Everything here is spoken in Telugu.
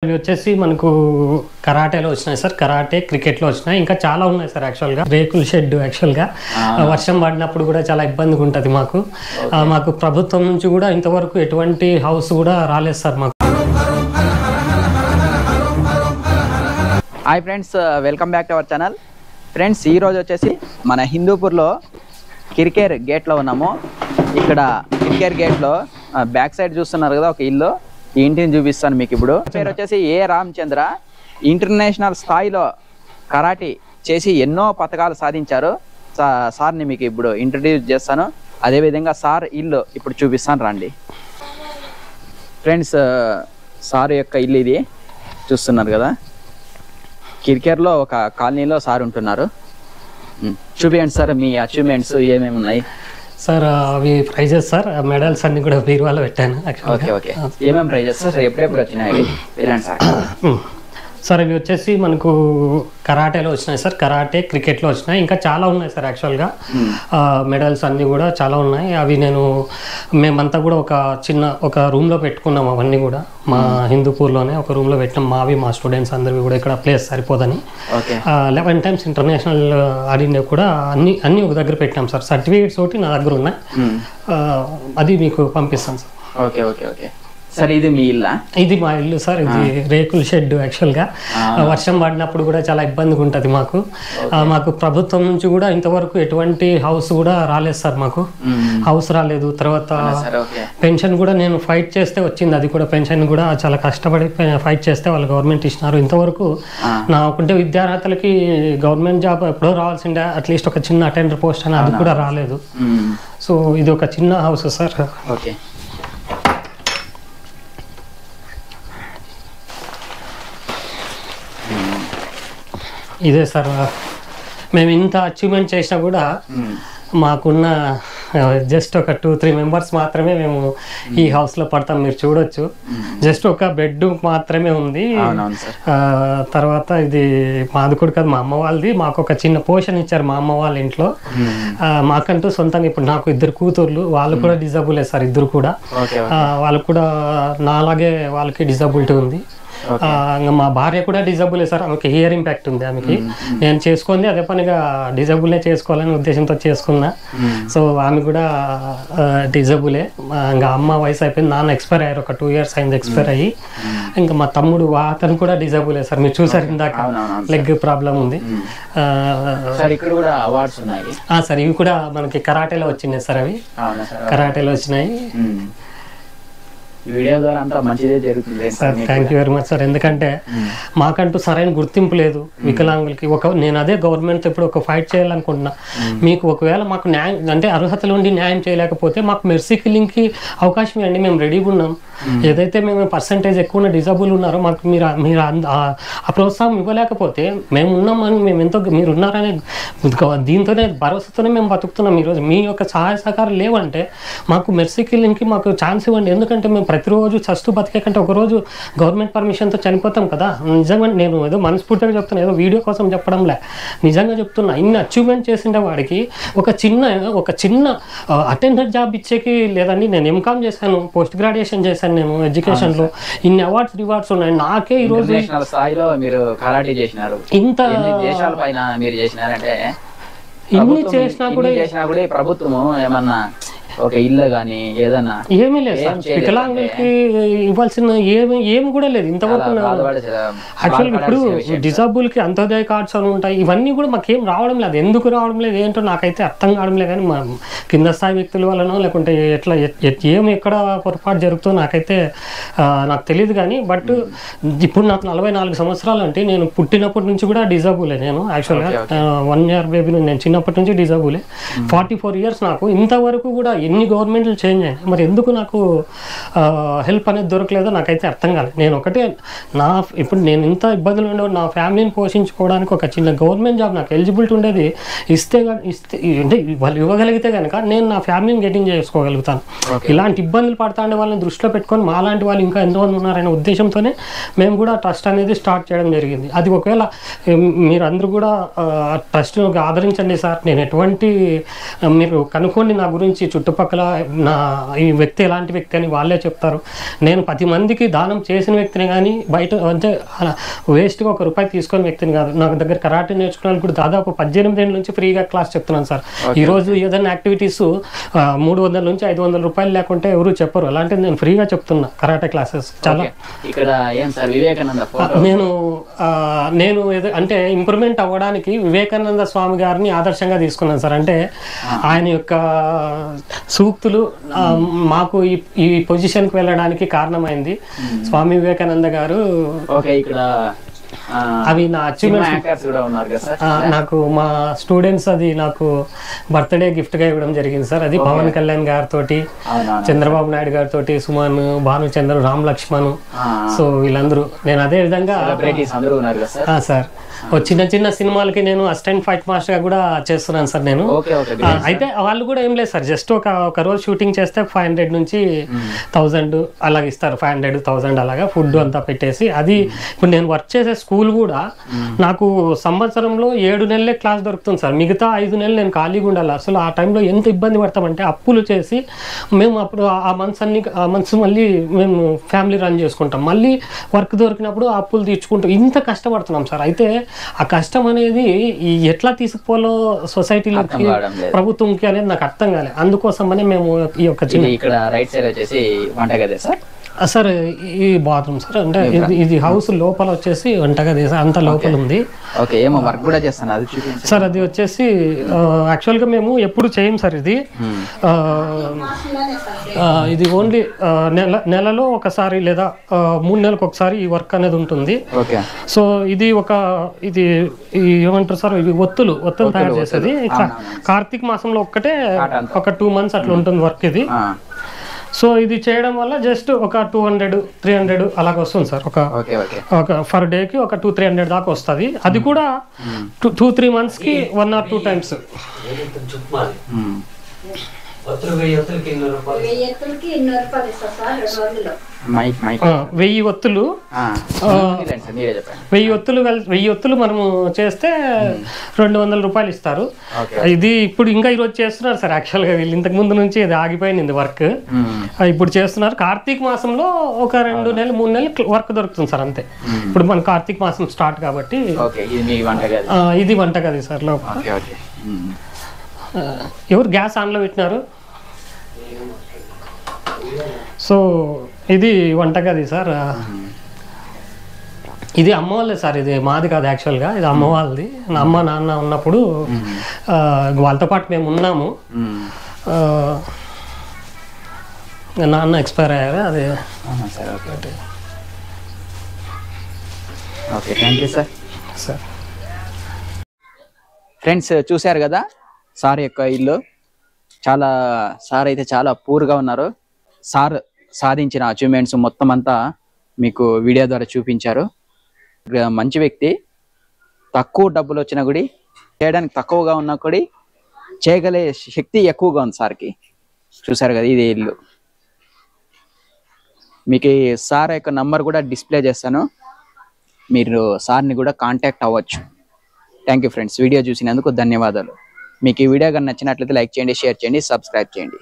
ఇవి వచ్చేసి మనకు కరాటేలో వచ్చినాయి సార్. కరాటే, క్రికెట్లో వచ్చినాయి, ఇంకా చాలా ఉన్నాయి సార్. యాక్చువల్గా రేకుల షెడ్ యాక్చువల్గా వర్షం పడినప్పుడు కూడా చాలా ఇబ్బందిగా ఉంటుంది మాకు. మాకు ప్రభుత్వం నుంచి కూడా ఇంతవరకు ఎటువంటి హౌస్ కూడా రాలేదు సార్ మాకు. Hi friends, welcome back to our channel. Friends, ఈరోజు వచ్చేసి మన హిందూపూర్లో కిర్కేర్ గేట్లో ఉన్నాము. ఇక్కడ కిర్కేర్ గేట్లో బ్యాక్ సైడ్ చూస్తున్నారు కదా ఒక ఇల్లు, ఈ ఇంటిని చూపిస్తాను మీకు. ఇప్పుడు పేరు వచ్చేసి ఏ రామచంద్ర. ఇంటర్నేషనల్ స్థాయిలో కరాటీ చేసి ఎన్నో పథకాలు సాధించారు. సార్ని మీకు ఇప్పుడు ఇంట్రడ్యూస్ చేస్తాను. అదేవిధంగా సార్ ఇల్లు ఇప్పుడు చూపిస్తాను రండి. ఫ్రెండ్స్, సార్ యొక్క ఇల్లు ఇది చూస్తున్నారు కదా. కిర్కేర్లో ఒక కాలనీలో సార్ ఉంటున్నారు. చూపించండి సార్ మీ అచీవ్మెంట్స్ ఏమేమి ఉన్నాయి సార్. అవి ప్రైజెస్ సార్, మెడల్స్ అన్ని కూడా బీరువాలో పెట్టాను. ఓకే ఓకే, ఏమేమి ప్రైజెస్ సార్, ఎప్పుడెప్పుడు వచ్చినాయి సార్? ఇవి వచ్చేసి మనకు కరాటేలో వచ్చినాయి సార్. కరాటే, క్రికెట్లో వచ్చినాయి, ఇంకా చాలా ఉన్నాయి సార్. యాక్చువల్గా మెడల్స్ అన్నీ కూడా చాలా ఉన్నాయి. అవి మేమంతా కూడా ఒక రూమ్లో పెట్టుకున్నాం. అవన్నీ కూడా మా హిందూపూర్లోనే ఒక రూమ్లో పెట్టినాం. మా స్టూడెంట్స్ అందరివి కూడా ఇక్కడ ప్లేస్ సరిపోదని 11 times ఇంటర్నేషనల్ ఆడినవి కూడా అన్నీ ఒక దగ్గర పెట్టినాం సార్. సర్టిఫికేట్స్ ఒకటి నా దగ్గర ఉన్నాయి, అది మీకు పంపిస్తాను sir. Okay okay okay sir, ఇది మీ ఇల్లా? ఇది మా ఇల్లు సార్. ఇది రేకుల షెడ్. యాక్చువల్గా వర్షం పడినప్పుడు కూడా చాలా ఇబ్బందిగా ఉంటుంది మాకు. మాకు ప్రభుత్వం నుంచి కూడా ఇంతవరకు ఎటువంటి హౌస్ కూడా రాలేదు సార్ మాకు. హౌస్ రాలేదు. తర్వాత పెన్షన్ కూడా నేను ఫైట్ చేస్తే వచ్చింది. అది కూడా పెన్షన్ కూడా చాలా కష్టపడి ఫైట్ చేస్తే వాళ్ళు గవర్నమెంట్ ఇచ్చినారు. ఇంతవరకు నాకుంటే విద్యార్హతలకి గవర్నమెంట్ జాబ్ ఎప్పుడో రావాల్సిందే, అట్లీస్ట్ ఒక చిన్న అటెండర్ పోస్ట్ అని, అది కూడా రాలేదు. సో ఇది ఒక చిన్న హౌస్ సార్. ఓకే, ఇదే సార్. మేము ఇంత అచీవ్మెంట్ చేసినా కూడా మాకున్న జస్ట్ ఒక 2-3 మెంబర్స్ మాత్రమే మేము ఈ హౌస్లో పడతాం. మీరు చూడొచ్చు, జస్ట్ ఒక బెడ్ మాత్రమే ఉంది. తర్వాత ఇది మాది కూడా కాదు, మా అమ్మ వాళ్ళది. మాకు ఒక చిన్న పోర్షన్ ఇచ్చారు మా అమ్మ వాళ్ళ ఇంట్లో. మాకంటూ సొంతంగా ఇప్పుడు నాకు 2 కూతుర్లు, వాళ్ళు కూడా డిజబులే సార్. ఇద్దరు కూడా వాళ్ళు కూడా నాలాగే వాళ్ళకి డిజబిలిటీ ఉంది. మా భార్య కూడా డిజబులే సార్. ఆమెకి హియర్ ఇంపాక్ట్ ఉంది. ఆమెకి నేను చేసుకుంది అదే పనిగా డిజబులే చేసుకోవాలని ఉద్దేశంతో చేసుకున్నా. సో ఆమె కూడా డిజబులే. ఇంకా అమ్మ వయసు అయిపోయింది, నాన్న ఎక్స్పైర్ అయ్యారు, ఒక 2 years అయింది ఎక్స్పైర్ అయ్యి. ఇంకా మా తమ్ముడు అతను కూడా డిజబులే సార్. మీరు చూసారు ఇందాక, లెగ్ ప్రాబ్లం ఉంది సార్. ఇవి కూడా మనకి కరాటేలో వచ్చినాయి సార్. అవి కరాటేలో వచ్చినాయి. వీడియో ద్వారా అంతా మంచిదే జరుగుతుంది sir. Thank you very much sir. ఎందుకంటే మాకంటూ సరైన గుర్తింపు లేదు వికలాంగులకి. నేను అదే గవర్నమెంట్ ఇప్పుడు ఒక ఫైట్ చేయాలనుకుంటున్నా. మీకు ఒకవేళ మాకు న్యాయం అంటే అర్హతలు ఉండి న్యాయం చేయలేకపోతే మాకు మెర్సీ కిల్లింగ్కి అవకాశం ఇవ్వండి, మేము రెడీగా ఉన్నాం. ఏదైతే మేము పర్సంటేజ్ ఎక్కువ డిజబుల్ ఉన్నారో మాకు మీరు ఆ ప్రోత్సాహం ఇవ్వలేకపోతే మేము ఉన్నామని, మేము ఎంతో మీరు ఉన్నారనే దీంతోనే భరోసాతోనే మేము బతుకుతున్నాం ఈరోజు. మీ యొక్క సహాయ సహకారం లేవంటే మాకు మెర్సీ కిల్లింగ్కి మాకు ఛాన్స్ ఇవ్వండి. ఎందుకంటే మేము ప్రతిరోజు చస్తూ బతికే కంటే ఒకరోజు గవర్నమెంట్ పర్మిషన్తో చనిపోతాం కదా. నిజంగా నేను ఏదో మనస్ఫూర్తిగా చెప్తున్నా, ఏదో వీడియో కోసం చెప్పడంలే, నిజంగా చెప్తున్నా. ఇన్ని అచీవ్మెంట్ చేసిండే వాడికి ఒక చిన్న అటెండర్ జాబ్ ఇచ్చేకి లేదండి. నేను ఎంకామ్ చేశాను, పోస్ట్ గ్రాడ్యుయేషన్ చేశాను నేను ఎడ్యుకేషన్లో. ఇన్ని అవార్డ్స్ రివార్డ్స్ ఉన్నాయి నాకే. ఈరోజు స్థాయిలో మీరు కరాటే చేసినారు, ఇంత దేశాల పైన మీరు చేసినారంటే ఇన్ని చేసినా కూడా ప్రభుత్వము ఏమన్నా ఒక ఇల్లు కానీ ఏదన్నా ఏమీ లేదు సార్. వికలాంగులకి ఇవ్వాల్సిన ఏమి కూడా లేదు ఇంతవరకు. యాక్చువల్గా ఇప్పుడు డిజబుల్కి అంత్యోదయ కార్డ్స్ అని ఉంటాయి, ఇవన్నీ కూడా మాకేం రావడం లేదు. ఎందుకు రావడం లేదు ఏంటో నాకైతే అర్థం కావడం లేదు. కానీ మా కింద స్థాయి వ్యక్తుల వలన లేకుంటే ఎక్కడ పొరపాటు జరుగుతుందో నాకు తెలియదు. కానీ బట్ ఇప్పుడు నాకు 44 సంవత్సరాలు అంటే నేను పుట్టినప్పటి నుంచి కూడా డిజబులే. నేను యాక్చువల్గా 1 year బేబీ నేను చిన్నప్పటి నుంచి డిజబులే. 44 years నాకు. ఇంతవరకు కూడా ఎన్ని గవర్నమెంట్లు చేంజ్ అయ్యాయి, మరి ఎందుకు నాకు హెల్ప్ అనేది దొరకలేదో నాకైతే అర్థం కాలేదు. నేను ఒకటే ఇప్పుడు నేను ఇంత ఇబ్బందులు ఉండేవాడు, నా ఫ్యామిలీని పోషించుకోవడానికి ఒక చిన్న గవర్నమెంట్ జాబ్ నాకు ఎలిజిబిలిటీ ఉండేది ఇస్తే అంటే వాళ్ళు ఇవ్వగలిగితే కనుక నేను నా ఫ్యామిలీని గెటింగ్ చేసుకోగలుగుతాను. ఇలాంటి ఇబ్బందులు పడతా ఉండే వాళ్ళని దృష్టిలో పెట్టుకొని మాలాంటి వాళ్ళు ఇంకా ఎంతమంది ఉన్నారనే ఉద్దేశంతోనే మేము కూడా ట్రస్ట్ అనేది స్టార్ట్ చేయడం జరిగింది. అది ఒకవేళ మీరు అందరూ కూడా ట్రస్ట్ ఆదరించండి సార్. నేను ఎటువంటి మీరు కనుక్కోండి నా గురించి, చుట్టూ చుట్టుపక్కల ఈ వ్యక్తి ఎలాంటి వ్యక్తి అని వాళ్ళే చెప్తారు. నేను 10 మందికి దానం చేసిన వ్యక్తిని కానీ బయట అంటే వేస్ట్గా ₹1 తీసుకొని వ్యక్తిని కాదు. నాకు దగ్గర కరాటే నేర్చుకోవడానికి కూడా దాదాపు 18 ఏళ్ళ నుంచి ఫ్రీగా క్లాస్ చెప్తున్నాను సార్. ఈరోజు ఏదైనా యాక్టివిటీస్ $300 నుంచి $500 లేకుంటే ఎవరు చెప్పరు. అలాంటిది నేను ఫ్రీగా చెప్తున్నా కరాటే క్లాసెస్. చాలా ఇక్కడ ఏం సార్ వివేకానంద నేను అంటే ఇంప్రూవ్మెంట్ అవ్వడానికి వివేకానంద స్వామి గారిని ఆదర్శంగా తీసుకున్నాను సార్. అంటే ఆయన యొక్క సూక్తులు మాకు ఈ పొజిషన్కి వెళ్ళడానికి కారణమైంది. స్వామి వివేకానంద గారు అవి నా అచీవ్మెంట్స్. నాకు మా స్టూడెంట్స్ అది నాకు బర్త్డే గిఫ్ట్ గా ఇవ్వడం జరిగింది సార్. అది పవన్ కళ్యాణ్ గారితో, చంద్రబాబు నాయుడు గారితో, సుమన్, భానుచంద్ర, రామ్ లక్ష్మణ్, సో వీళ్ళందరూ. నేను అదే విధంగా సార్ చిన్న చిన్న సినిమాలకి నేను అసిస్టెంట్ ఫైట్ మాస్టర్ గా కూడా చేస్తున్నాను సార్ నేను. అయితే వాళ్ళు కూడా ఏం లేదు సార్, జస్ట్ ఒక రోజు షూటింగ్ చేస్తే 500 నుంచి 1000 అలాగ ఇస్తారు. 500, 1000 అలాగా ఫుడ్ అంతా పెట్టేసి. అది ఇప్పుడు నేను వర్క్ చేసే స్కూల్ కూడా నాకు సంవత్సరంలో 7 నెలలే క్లాస్ దొరుకుతుంది సార్. మిగతా 5 నెలలు నేను ఖాళీగా ఉండాలి. అసలు ఆ టైంలో ఎంత ఇబ్బంది పడతామంటే అప్పులు చేసి మేము అప్పుడు ఆ మంత్స్ మళ్ళీ మేము ఫ్యామిలీ రన్ చేసుకుంటాం. మళ్ళీ వర్క్ దొరికినప్పుడు ఆ అప్పులు తీర్చుకుంటూ ఇంత కష్టపడుతున్నాం సార్. అయితే ఆ కష్టం అనేది ఎట్లా తీసుకుపోలో సొసైటీలోకి, ప్రభుత్వంకి అనేది నాకు అర్థం కాలేదు. అందుకోసమనే మేము ఈ యొక్క ఇక్కడ రైట్ సైడ్ వచ్చేసి వంటగది సార్, ఈ బాత్రూమ్ సార్. అంటే ఇది హౌస్ లోపల వచ్చేసి వంటగది సార్, అంత లోపల ఉంది సార్. అది వచ్చేసి యాక్చువల్గా మేము ఎప్పుడు చేయం సార్. ఇది ఓన్లీ నెలలో ఒకసారి లేదా 3 నెలలకు ఒకసారి ఈ వర్క్ అనేది ఉంటుంది. సో ఇది ఏమంటారు సార్, ఇవి ఒత్తులు తయారు చేసేది. కార్తీక మాసంలో ఒక్కటే ఒక 2 months అట్లా ఉంటుంది వర్క్ ఇది. సో ఇది చేయడం వల్ల జస్ట్ ఒక 200-300 అలాగ వస్తుంది సార్. ఒక ఫర్ డేకి ఒక 200-300 దాకా వస్తుంది. అది కూడా 2-3 months కి 1 or 2 times. 1000 ఒత్తులు 1000 ఒత్తులు మనము చేస్తే ₹200 ఇస్తారు. ఇది ఇప్పుడు ఇంకా ఈరోజు చేస్తున్నారు సార్. యాక్చువల్గా వీళ్ళు ఇంతకు ముందు నుంచి ఇది ఆగిపోయింది వర్క్, ఇప్పుడు చేస్తున్నారు. కార్తీక మాసంలో ఒక 2 నెలలు 3 నెలలు వర్క్ దొరుకుతుంది సార్, అంతే. ఇప్పుడు మన కార్తీక మాసం స్టార్ట్ కాబట్టి ఇది వంటగది సార్. లోపల ఎవరు గ్యాస్ ఆన్లో పెట్టినారు? సో ఇది వంటగది సార్. ఇది అమ్మ వాళ్ళే సార్, ఇది మాది కాదు యాక్చువల్గా, ఇది అమ్మ వాళ్ళది. నా అమ్మ నాన్న ఉన్నప్పుడు వాళ్ళతో పాటు మేము ఉన్నాము. నాన్న ఎక్స్పైర్ అయ్యారు. అదే సార్. ఫ్రెండ్స్ చూశారు కదా సార్ యొక్క ఇల్లు. సార్ అయితే చాలా పూర్గా ఉన్నారు. సార్ సాధించిన అచీవ్మెంట్స్ మొత్తం అంతా మీకు వీడియో ద్వారా చూపించారు. మంచి వ్యక్తి. తక్కువ డబ్బులు వచ్చినా కూడా చేయడానికి తక్కువగా ఉన్నా కూడా చేయగలే శక్తి ఎక్కువగా ఉంది సార్కి. చూసారు కదా ఇది ఇల్లు. మీకు సార్ యొక్క నంబర్ కూడా డిస్ప్లే చేస్తాను, మీరు సార్ని కూడా కాంటాక్ట్ అవ్వచ్చు. థ్యాంక్ యూ ఫ్రెండ్స్, వీడియో చూసినందుకు ధన్యవాదాలు. మీకు ఈ వీడియో కానీ నచ్చినట్లయితే లైక్ చేయండి, షేర్ చేయండి, సబ్స్క్రైబ్ చేయండి.